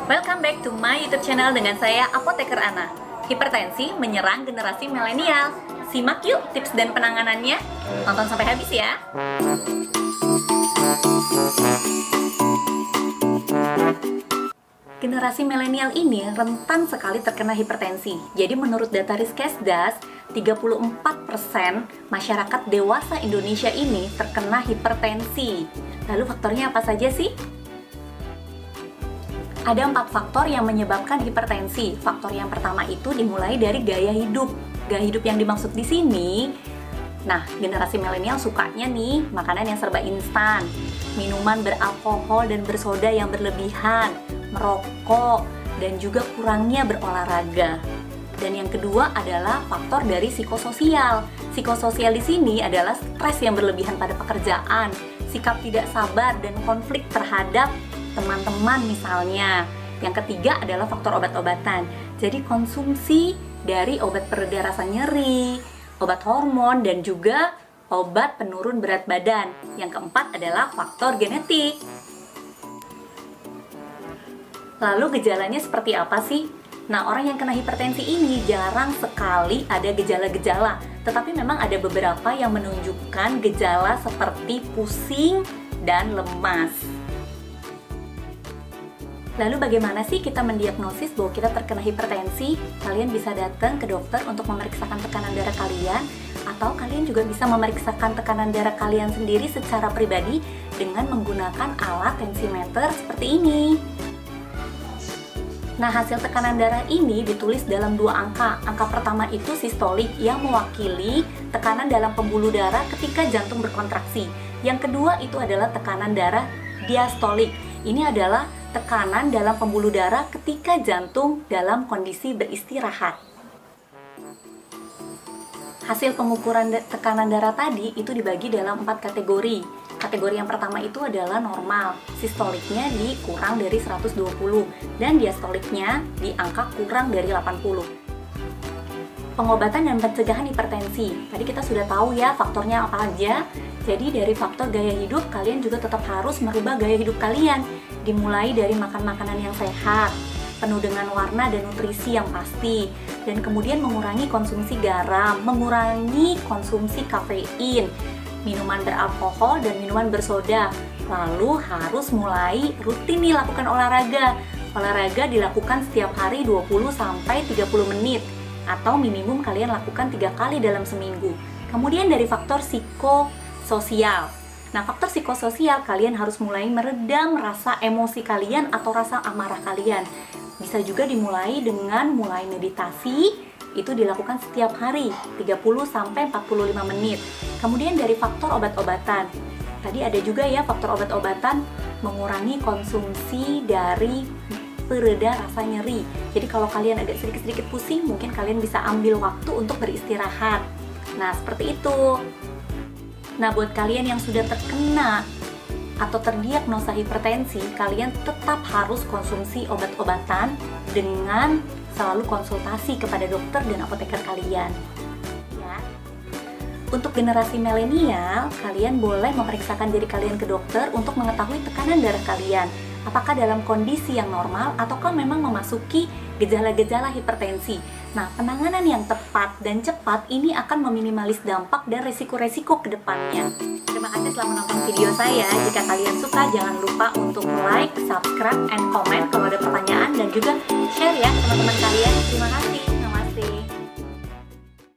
Welcome back to my YouTube channel dengan saya Apoteker Ana. Hipertensi menyerang generasi milenial. Simak yuk tips dan penanganannya. Tonton sampai habis ya. Generasi milenial ini rentan sekali terkena hipertensi. Jadi menurut data Riskesdas, 34% masyarakat dewasa Indonesia ini terkena hipertensi. Lalu faktornya apa saja sih? Ada 4 faktor yang menyebabkan hipertensi. Faktor yang pertama itu dimulai dari gaya hidup. Gaya hidup yang dimaksud di sini, nah, generasi milenial sukanya nih makanan yang serba instan, minuman beralkohol dan bersoda yang berlebihan, merokok, dan juga kurangnya berolahraga. Dan yang kedua adalah faktor dari psikososial. Psikososial di sini adalah stres yang berlebihan pada pekerjaan, sikap tidak sabar dan konflik terhadap teman-teman misalnya. Yang ketiga adalah faktor obat-obatan. Jadi konsumsi dari obat pereda rasa nyeri, obat hormon, dan juga obat penurun berat badan. Yang keempat adalah faktor genetik. Lalu gejalanya seperti apa sih? Nah, orang yang kena hipertensi ini jarang sekali ada gejala-gejala, tetapi memang ada beberapa yang menunjukkan gejala seperti pusing dan lemas. Lalu bagaimana sih kita mendiagnosis bahwa kita terkena hipertensi? Kalian bisa datang ke dokter untuk memeriksakan tekanan darah kalian, atau kalian juga bisa memeriksakan tekanan darah kalian sendiri secara pribadi dengan menggunakan alat tensimeter seperti ini. Nah, hasil tekanan darah ini ditulis dalam 2 angka. Angka pertama itu sistolik yang mewakili tekanan dalam pembuluh darah ketika jantung berkontraksi. Yang kedua itu adalah tekanan darah diastolik. Ini adalah tekanan dalam pembuluh darah ketika jantung dalam kondisi beristirahat. Hasil pengukuran tekanan darah tadi itu dibagi dalam 4 kategori. Kategori yang pertama itu adalah normal, sistoliknya dikurang dari 120 dan diastoliknya di angka kurang dari 80. Pengobatan dan pencegahan hipertensi. Tadi kita sudah tahu ya faktornya apa aja. Jadi dari faktor gaya hidup, kalian juga tetap harus merubah gaya hidup kalian. Dimulai dari makan makanan yang sehat, penuh dengan warna dan nutrisi yang pasti, dan kemudian mengurangi konsumsi garam, mengurangi konsumsi kafein, minuman beralkohol dan minuman bersoda. Lalu harus mulai rutin nih lakukan olahraga. Olahraga dilakukan setiap hari 20-30 menit atau minimum kalian lakukan 3 kali dalam seminggu. Kemudian dari faktor psikososial. Nah, faktor psikososial kalian harus mulai meredam rasa emosi kalian atau rasa amarah kalian. Bisa juga dimulai dengan mulai meditasi. Itu dilakukan setiap hari 30-45 menit. Kemudian dari faktor obat-obatan. Tadi ada juga ya faktor obat-obatan, mengurangi konsumsi dari pereda rasa nyeri. Jadi kalau kalian agak sedikit-sedikit pusing, mungkin kalian bisa ambil waktu untuk beristirahat. Nah, seperti itu. Nah, buat kalian yang sudah terkena atau terdiagnosa hipertensi, kalian tetap harus konsumsi obat-obatan dengan selalu konsultasi kepada dokter dan apoteker kalian. Ya. Untuk generasi milenial, kalian boleh memeriksakan diri kalian ke dokter untuk mengetahui tekanan darah kalian. Apakah dalam kondisi yang normal ataukah memang memasuki gejala-gejala hipertensi. Nah, penanganan yang tepat dan cepat ini akan meminimalis dampak dan resiko-resiko ke depannya. Terima kasih telah menonton video saya. Jika kalian suka, jangan lupa untuk like, subscribe, and comment kalau ada pertanyaan, dan juga share ya teman-teman kalian. Terima kasih.